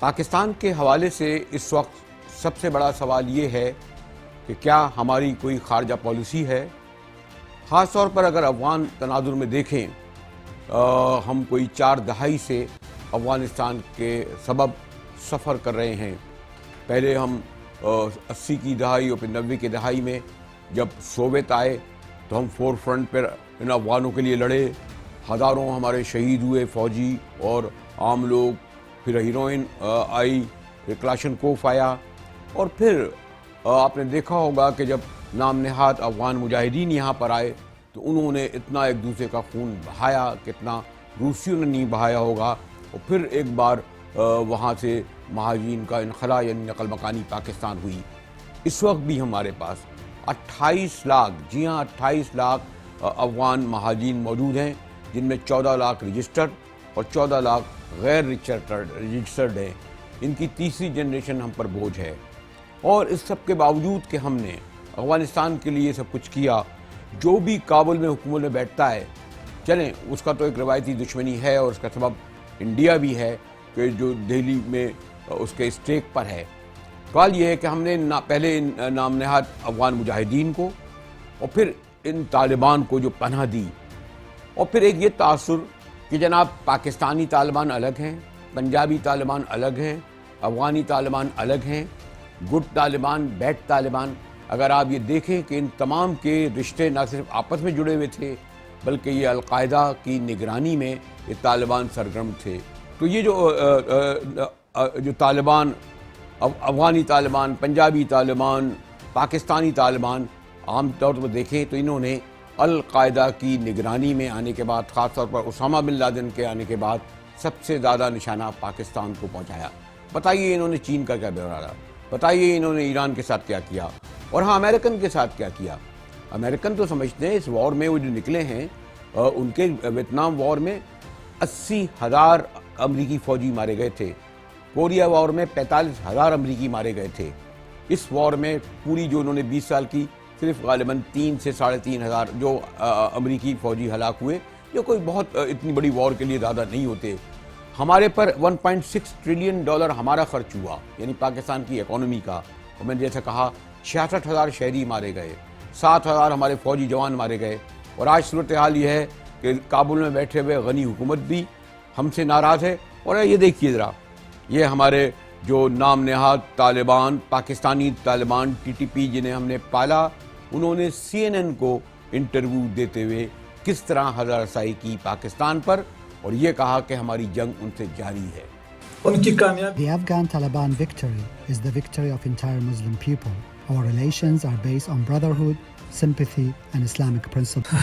پاکستان کے حوالے سے اس وقت سب سے بڑا سوال یہ ہے کہ کیا ہماری کوئی خارجہ پالیسی ہے، خاص طور پر اگر افغان تناظر میں دیکھیں۔ ہم کوئی 4 دہائی سے افغانستان کے سبب سفر کر رہے ہیں۔ پہلے ہم 80 کی دہائی اور پھر 90 کی دہائی میں جب سوویت آئے تو ہم فور فرنٹ پر ان افغانوں کے لیے لڑے، ہزاروں ہمارے شہید ہوئے، فوجی اور عام لوگ۔ پھر ہیروئن آئی، پھر کلاشنکوف آیا، اور پھر آپ نے دیکھا ہوگا کہ جب نام نہاد افغان مجاہدین یہاں پر آئے تو انہوں نے اتنا ایک دوسرے کا خون بہایا، کتنا روسیوں نے نہیں بہایا ہوگا۔ اور پھر ایک بار وہاں سے مہاجرین کا انخلا یعنی نقل مکانی پاکستان ہوئی۔ اس وقت بھی ہمارے پاس 28 لاکھ، جی ہاں 28 لاکھ افغان مہاجرین موجود ہیں، جن میں 14 لاکھ رجسٹرڈ اور 14 لاکھ غیر رجسٹرڈ ہیں۔ ان کی تیسری جنریشن ہم پر بوجھ ہے، اور اس سب کے باوجود کہ ہم نے افغانستان کے لیے سب کچھ کیا، جو بھی کابل میں حکومت میں بیٹھتا ہے، چلیں اس کا تو ایک روایتی دشمنی ہے اور اس کا سبب انڈیا بھی ہے کہ جو دہلی میں اس کے اسٹیک پر ہے۔ سوال یہ ہے کہ ہم نے پہلے نام نہاد افغان مجاہدین کو اور پھر ان طالبان کو جو پناہ دی، اور پھر ایک یہ تاثر کہ جناب پاکستانی طالبان الگ ہیں، پنجابی طالبان الگ ہیں، افغانی طالبان الگ ہیں، گڈ طالبان، بیڈ طالبان۔ اگر آپ یہ دیکھیں کہ ان تمام کے رشتے نہ صرف آپس میں جڑے ہوئے تھے بلکہ یہ القاعدہ کی نگرانی میں یہ طالبان سرگرم تھے۔ تو یہ جو طالبان، افغانی طالبان، پنجابی طالبان، پاکستانی طالبان، عام طور پر دیکھیں تو انہوں نے القاعدہ کی نگرانی میں آنے کے بعد، خاص طور پر اسامہ بن لادن کے آنے کے بعد، سب سے زیادہ نشانہ پاکستان کو پہنچایا۔ بتائیے انہوں نے چین کا کیا بگاڑا، بتائیے انہوں نے ایران کے ساتھ کیا کیا، اور ہاں امریکن کے ساتھ کیا کیا۔ امریکن تو سمجھتے ہیں اس وار میں وہ جو نکلے ہیں، ان کے ویتنام وار میں 80,000 امریکی فوجی مارے گئے تھے، کوریا وار میں 45,000 امریکی مارے گئے تھے۔ اس وار میں پوری جو انہوں نے 20 سال کی، صرف غالباً 3 سے 3,500 جو امریکی فوجی ہلاک ہوئے، یہ کوئی بہت اتنی بڑی وار کے لیے زیادہ نہیں ہوتے۔ ہمارے پر $1.6 ٹریلین ہمارا خرچ ہوا، یعنی پاکستان کی اکانومی کا، اور میں نے جیسا کہا 66,000 شہری مارے گئے، 7,000 ہمارے فوجی جوان مارے گئے۔ اور آج صورتحال یہ ہے کہ کابل میں بیٹھے ہوئے غنی حکومت بھی ہم سے ناراض ہے۔ اور یہ دیکھیے ذرا، یہ ہمارے جو نام نہاد طالبان، پاکستانی طالبان، TTP جنہیں ہم نے پالا، انہوں نے CNN کو انٹرویو دیتے ہوئے کس طرح حضرت رسائی کی پاکستان پر، اور یہ کہا کہ ہماری جنگ ان سے جاری ہے۔ The Afghan Taliban victory is the victory of entire Muslim people. Our relations are based on brotherhood, sympathy and Islamic principles.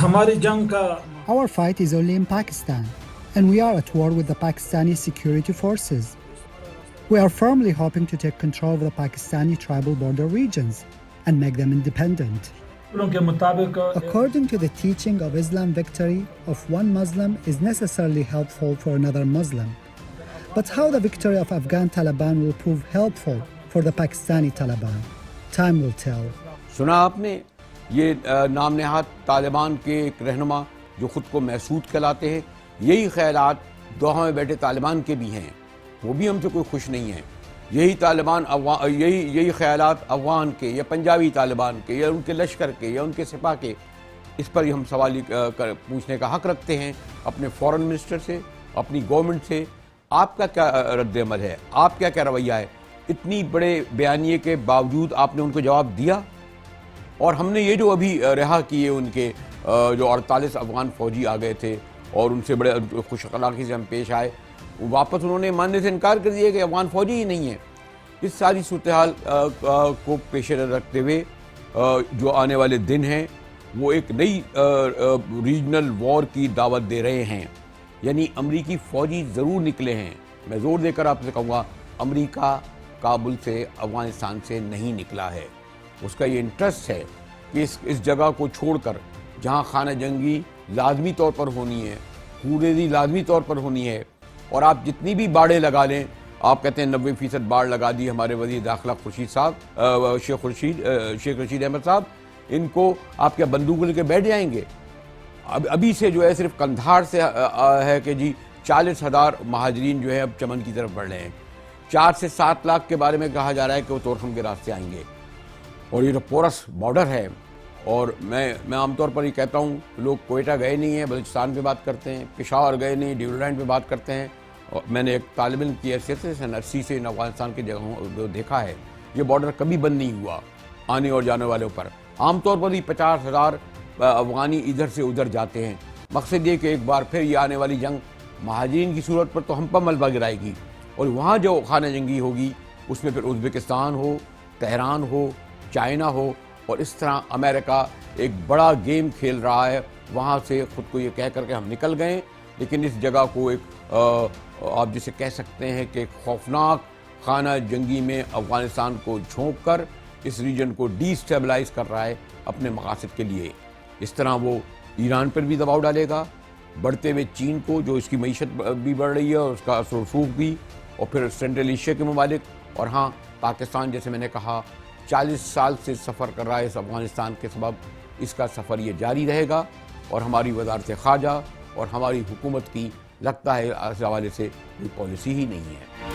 Our fight is only in Pakistan, and we are at war with the Pakistani security forces. We are firmly hoping to take control of the Pakistani tribal border regions and make them independent. According to the teaching of Islam, victory of one Muslim is necessarily helpful for another Muslim. But how the victory of Afghan Taliban will prove helpful for the Pakistani Taliban? Time will tell. سنا آپ نے، یہ نام نہاد طالبان کے ایک رہنما جو خود کو محسود کہلاتے ہیں، یہی خیالات دوحہ میں بیٹھے طالبان کے بھی ہیں، وہ بھی ہم سے کوئی خوش نہیں ہیں۔ یہی طالبان یہی خیالات افغان کے یا پنجابی طالبان کے یا ان کے لشکر کے یا ان کے سپاہ کے، اس پر ہم سوال پوچھنے کا حق رکھتے ہیں اپنے فورن منسٹر سے، اپنی گورنمنٹ سے۔ آپ کا کیا رد عمل ہے، آپ کیا رویہ ہے؟ اتنی بڑے بیانیے کے باوجود آپ نے ان کو جواب دیا؟ اور ہم نے یہ جو ابھی رہا کیے ان کے جو 48 افغان فوجی آ گئے تھے اور ان سے بڑے خوش اخلاقی سے ہم پیش آئے، واپس انہوں نے ماننے سے انکار کر دیا کہ افغان فوجی ہی نہیں ہیں۔ اس ساری صورتحال کو پیش نظر رکھتے ہوئے جو آنے والے دن ہیں وہ ایک نئی ریجنل وار کی دعوت دے رہے ہیں، یعنی امریکی فوجی ضرور نکلے ہیں۔ میں زور دے کر آپ سے کہوں گا، امریکہ کابل سے، افغانستان سے نہیں نکلا ہے۔ اس کا یہ انٹرسٹ ہے کہ اس جگہ کو چھوڑ کر جہاں خانہ جنگی لازمی طور پر ہونی ہے، خونریزی لازمی طور پر ہونی ہے، اور آپ جتنی بھی باڑیں لگا لیں، آپ کہتے ہیں 90% باڑ لگا دی ہمارے وزیر داخلہ شیخ رشید احمد صاحب، ان کو آپ کیا بندوق لے کے بیٹھ جائیں گے؟ ابھی سے جو ہے صرف قندھار سے ہے کہ جی 40,000 مہاجرین جو ہے اب چمن کی طرف بڑھ رہے ہیں۔ 4 سے 7 لاکھ کے بارے میں کہا جا رہا ہے کہ وہ تورخم کے راستے آئیں گے. اور یہ جو پورس بارڈر ہے، اور میں عام طور پر یہ کہتا ہوں، لوگ کوئٹہ گئے نہیں ہیں، بلوچستان پہ بات کرتے ہیں، پشاور گئے نہیں، ڈیولینڈ پہ بات کرتے ہیں. اور میں نے ایک طالب علم کی حیثیت سے سن 80 سے افغانستان کی جگہوں کو دیکھا ہے، یہ بارڈر کبھی بند نہیں ہوا آنے اور جانے والوں پر. عام طور پر ہی 50,000 افغانی ادھر سے ادھر جاتے ہیں. مقصد یہ کہ ایک بار پھر یہ آنے والی جنگ مہاجرین کی صورت پر تو ہم پر ملبہ گرائے گی، اور وہاں جو خانہ جنگی ہوگی اس میں پھر ازبکستان ہو، تہران ہو، چائنا ہو، اور اس طرح امریکہ ایک بڑا گیم کھیل رہا ہے. وہاں سے خود کو یہ کہہ کر کے ہم نکل گئے، لیکن اس جگہ کو ایک آپ جسے کہہ سکتے ہیں کہ خوفناک خانہ جنگی میں افغانستان کو جھونک کر اس ریجن کو ڈی سٹیبلائز کر رہا ہے اپنے مقاصد کے لیے. اس طرح وہ ایران پر بھی دباؤ ڈالے گا، بڑھتے ہوئے چین کو جو اس کی معیشت بھی بڑھ رہی ہے اور اس کا اثر و رسوخ بھی، اور پھر سینٹرل ایشیا کے ممالک، اور ہاں پاکستان جیسے میں نے کہا 40 سال سے سفر کر رہا ہے اس افغانستان کے سبب. اس کا سفر یہ جاری رہے گا، اور ہماری وزارت خارجہ اور ہماری حکومت کی لگتا ہے اس حوالے سے کوئی پالیسی ہی نہیں ہے.